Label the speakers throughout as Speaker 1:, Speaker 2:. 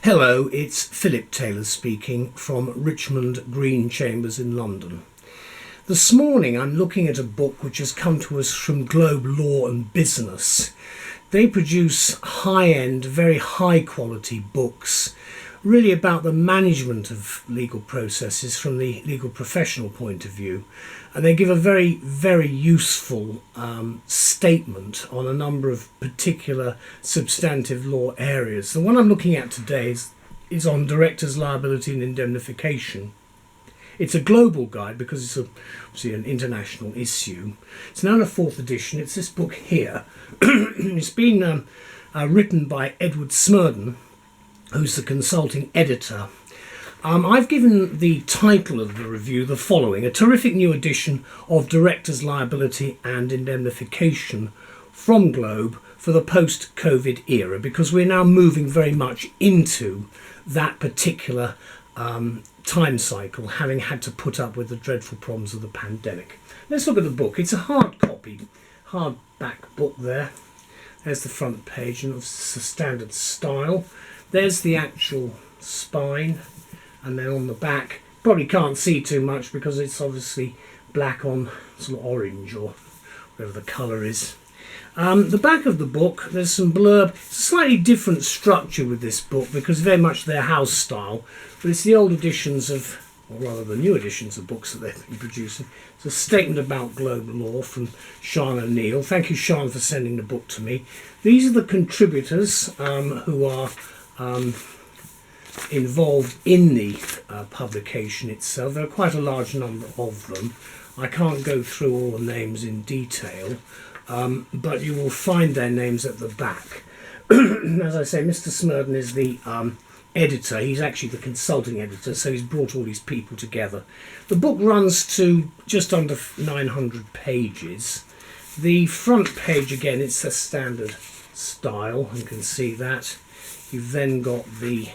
Speaker 1: Hello, it's Phillip Taylor speaking from Richmond Green Chambers in London. This morning I'm looking at a book which has come to us from Globe Law and Business. They produce high-end, very high-quality books, really about the management of legal processes from the legal professional point of view. And they give a very, very useful statement on a number of particular substantive law areas. The one I'm looking at today is on Directors' Liability and Indemnification. It's a global guide because it's obviously an international issue. It's now in a 4th edition. It's this book here. It's been written by Edward Smerdon, who's the consulting editor. I've given the title of the review the following: a terrific new edition of Directors' Liability and Indemnification from Globe for the post-COVID era, because we're now moving very much into that particular time cycle, having had to put up with the dreadful problems of the pandemic. Let's look at the book. It's a hard copy, hardback book there. There's the front page, and it's a standard style. There's the actual spine, and then on the back, probably can't see too much because it's obviously black on sort of orange or whatever the colour is. The back of the book, there's some blurb. It's a slightly different structure with this book because very much their house style, but it's the old editions of, or rather the new editions of books that they've been producing. It's a statement about global law from Sean O'Neill. Thank you, Sean, for sending the book to me. These are the contributors who are involved in the publication itself. There are quite a large number of them. I can't go through all the names in detail, but you will find their names at the back. As I say, Mr. Smerdon is the editor. He's actually the consulting editor, so he's brought all these people together. The book runs to just under 900 pages. The front page, again, it's a standard style. You can see that. You've then got the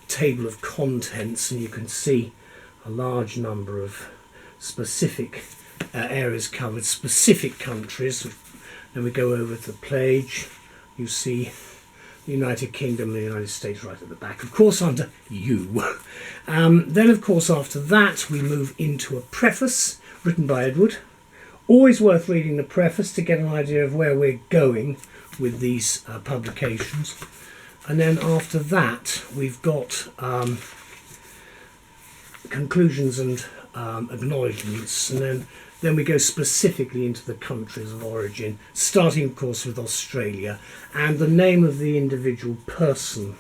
Speaker 1: table of contents, and you can see a large number of specific areas covered, specific countries. Then we go over to the page. You see the United Kingdom and the United States right at the back, of course under U. Then of course after that we move into a preface written by Edward. Always worth reading the preface to get an idea of where we're going with these publications. And then after that, we've got conclusions and acknowledgements, and then we go specifically into the countries of origin, starting, of course, with Australia, and the name of the individual person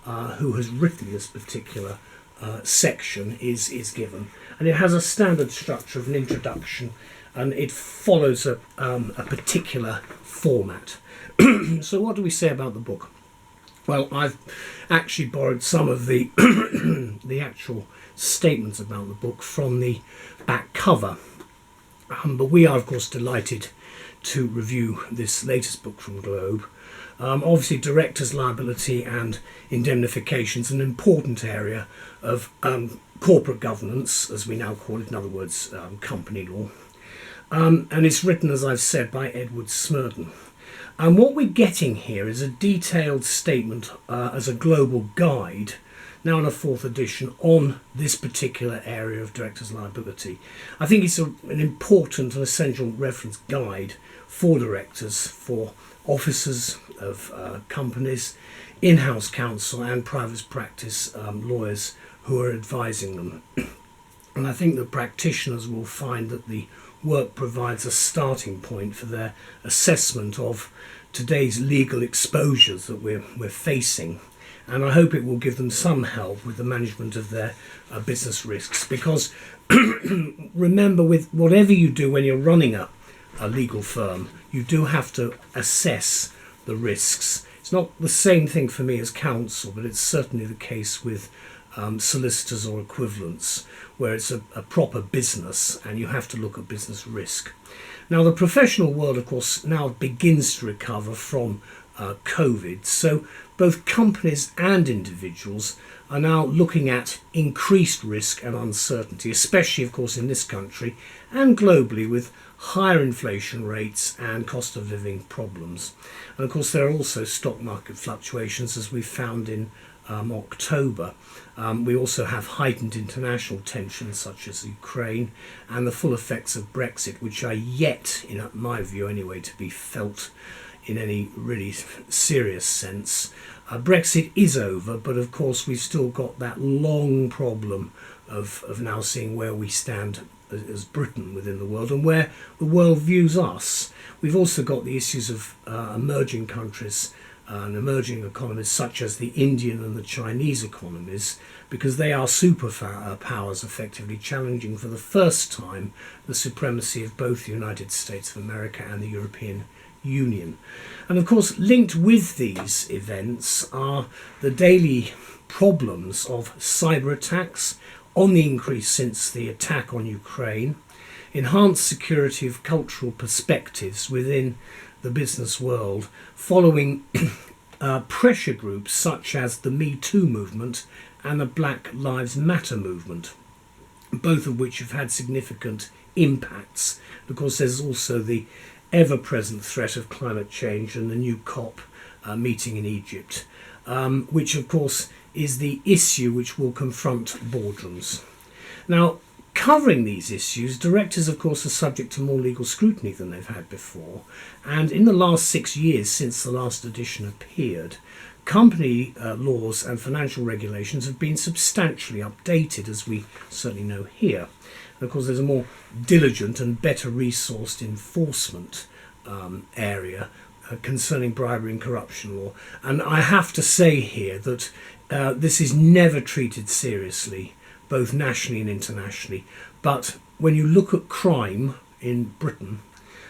Speaker 1: who has written this particular section is given. And it has a standard structure of an introduction, and it follows a particular format. So what do we say about the book? Well, I've actually borrowed some of the the actual statements about the book from the back cover. But we are, of course, delighted to review this latest book from Globe. Obviously, Directors' Liability and Indemnification is an important area of corporate governance, as we now call it, in other words, company law. And it's written, as I've said, by Edward Smerdon. And what we're getting here is a detailed statement as a global guide, now in a 4th edition, on this particular area of directors' liability. I think it's an important and essential reference guide for directors, for officers of companies, in-house counsel and private practice lawyers who are advising them. And I think that practitioners will find that the work provides a starting point for their assessment of today's legal exposures that we're facing, and I hope it will give them some help with the management of their business risks, because remember, with whatever you do when you're running a legal firm, you do have to assess the risks. It's not the same thing for me as counsel, but it's certainly the case with solicitors or equivalents, where it's a proper business and you have to look at business risk. Now, the professional world, of course, now begins to recover from COVID. So both companies and individuals are now looking at increased risk and uncertainty, especially, of course, in this country and globally, with higher inflation rates and cost of living problems. And of course, there are also stock market fluctuations, as we found in October. We also have heightened international tensions, such as Ukraine, and the full effects of Brexit, which are yet, in my view anyway, to be felt in any really serious sense. Brexit is over, but of course we've still got that long problem of now seeing where we stand as Britain within the world and where the world views us. We've also got the issues of emerging countries and emerging economies such as the Indian and the Chinese economies, because they are superpowers, effectively challenging for the first time the supremacy of both the United States of America and the European Union. And of course, linked with these events are the daily problems of cyber attacks, on the increase since the attack on Ukraine, enhanced security of cultural perspectives within the business world, following pressure groups such as the Me Too movement and the Black Lives Matter movement, both of which have had significant impacts. Of course, there's also the ever-present threat of climate change and the new COP meeting in Egypt, which of course is the issue which will confront boardrooms. Now, covering these issues, directors of course are subject to more legal scrutiny than they've had before, and in the last 6 years since the last edition appeared, company laws and financial regulations have been substantially updated, as we certainly know here. And of course, there's a more diligent and better resourced enforcement area concerning bribery and corruption law. And I have to say here that this is never treated seriously, both nationally and internationally. But when you look at crime in Britain,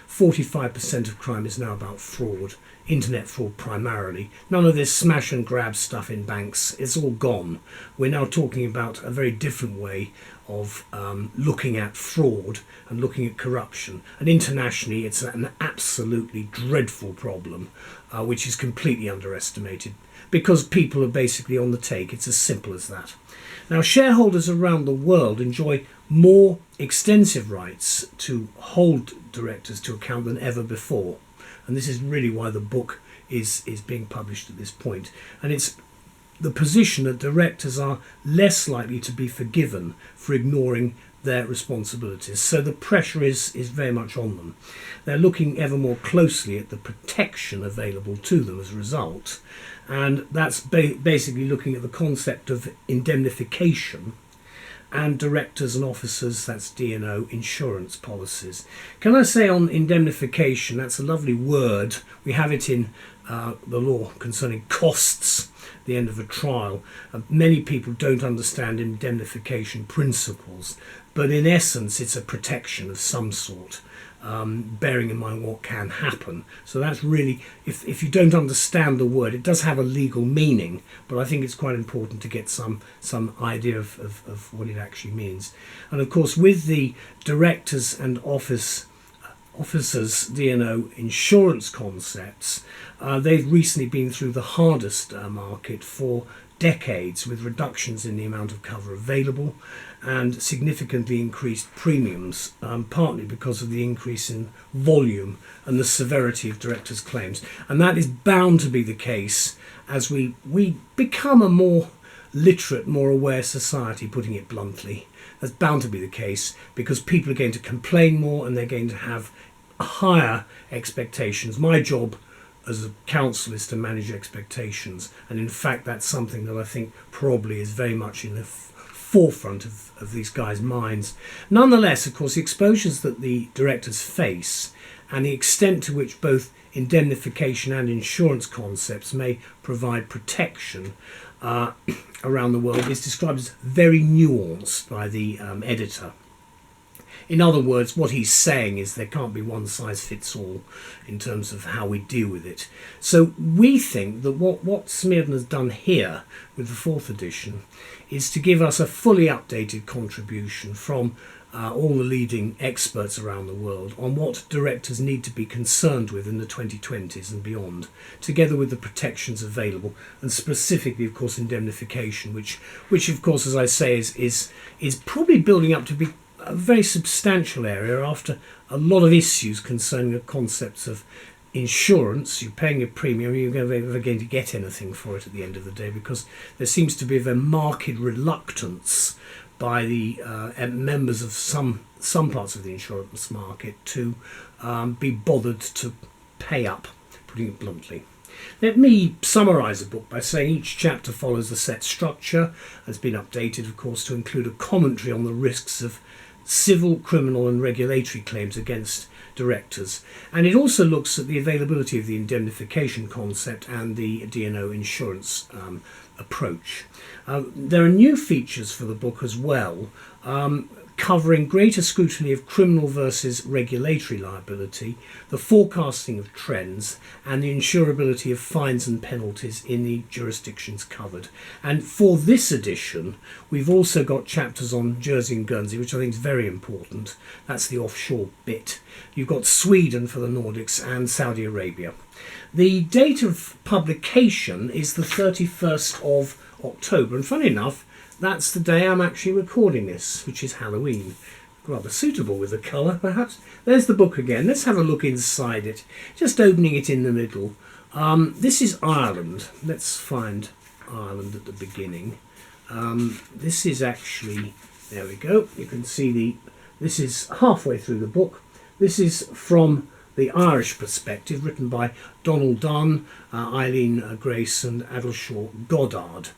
Speaker 1: 45% of crime is now about fraud, internet fraud primarily. None of this smash and grab stuff in banks, it's all gone. We're now talking about a very different way of looking at fraud and looking at corruption. And internationally, it's an absolutely dreadful problem, which is completely underestimated because people are basically on the take. It's as simple as that. Now, shareholders around the world enjoy more extensive rights to hold directors to account than ever before. And this is really why the book is being published at this point. And it's the position that directors are less likely to be forgiven for ignoring their responsibilities. So the pressure is very much on them. They're looking ever more closely at the protection available to them as a result. And that's basically looking at the concept of indemnification and directors and officers, that's D&O, insurance policies. Can I say on indemnification, that's a lovely word. We have it in the law concerning costs, the end of a trial. Many people don't understand indemnification principles, but in essence it's a protection of some sort, bearing in mind what can happen. So that's really, if you don't understand the word, it does have a legal meaning, but I think it's quite important to get some idea of what it actually means. And of course, with the directors and officers D&O insurance concepts, they've recently been through the hardest market for decades, with reductions in the amount of cover available and significantly increased premiums, partly because of the increase in volume and the severity of directors' claims. And that is bound to be the case as we become a more literate, more aware society, putting it bluntly. That's bound to be the case because people are going to complain more and they're going to have higher expectations. My job as a counsel is to manage expectations, and in fact that's something that I think probably is very much in the forefront of these guys' minds. Nonetheless, of course, the exposures that the directors face and the extent to which both indemnification and insurance concepts may provide protection around the world is described as very nuanced by the editor. In other words, what he's saying is there can't be one size fits all in terms of how we deal with it. So we think that what Smerdon has done here with the 4th edition is to give us a fully updated contribution from all the leading experts around the world on what directors need to be concerned with in the 2020s and beyond, together with the protections available, and specifically, of course, indemnification, which of course, as I say, is probably building up to be a very substantial area after a lot of issues concerning the concepts of insurance. You're paying a premium, you're never going to get anything for it at the end of the day, because there seems to be a very marked reluctance by the members of some parts of the insurance market to be bothered to pay up, putting it bluntly. Let me summarise the book by saying each chapter follows a set structure, has been updated, of course, to include a commentary on the risks of civil, criminal and regulatory claims against directors, and it also looks at the availability of the indemnification concept and the D&O insurance approach. There are new features for the book as well, covering greater scrutiny of criminal versus regulatory liability, the forecasting of trends, and the insurability of fines and penalties in the jurisdictions covered. And for this edition, we've also got chapters on Jersey and Guernsey, which I think is very important. That's the offshore bit. You've got Sweden for the Nordics and Saudi Arabia. The date of publication is the 31st of October, and funny enough, that's the day I'm actually recording this, which is Halloween. Rather suitable with the colour, perhaps. There's the book again. Let's have a look inside it. Just opening it in the middle. This is Ireland. Let's find Ireland at the beginning. This is actually, there we go. You can see this is halfway through the book. This is from the Irish perspective, written by Donald Dunn, Eileen Grace and Adelshaw Goddard.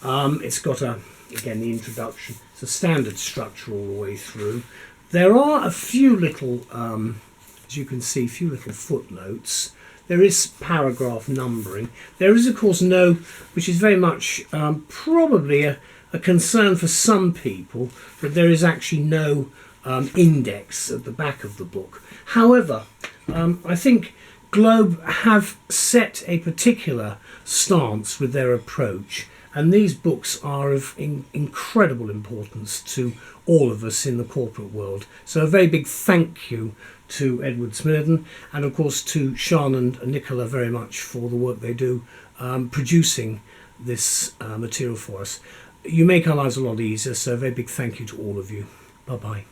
Speaker 1: It's got again, the introduction. It's a standard structure all the way through. There are a few little, as you can see, few little footnotes. There is paragraph numbering. There is, of course, no, which is very much probably a concern for some people, that there is actually no index at the back of the book. However, I think Globe have set a particular stance with their approach, and these books are of incredible importance to all of us in the corporate world. So a very big thank you to Edward Smerdon, and of course to Sean and Nicola very much for the work they do producing this material for us. You make our lives a lot easier, so a very big thank you to all of you. Bye bye.